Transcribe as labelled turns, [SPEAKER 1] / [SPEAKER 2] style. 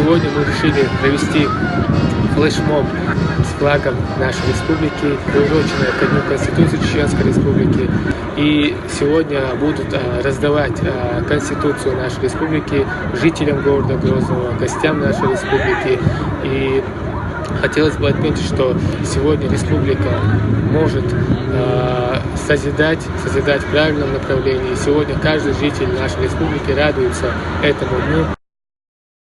[SPEAKER 1] сегодня мы решили провести флешмоб с флагом нашей республики, приуроченное ко Дню Конституции Чеченской Республики. И сегодня будут раздавать Конституцию нашей республики жителям города Грозного, гостям нашей республики. И хотелось бы отметить, что сегодня республика может созидать в правильном направлении. Сегодня каждый житель нашей республики радуется этому дню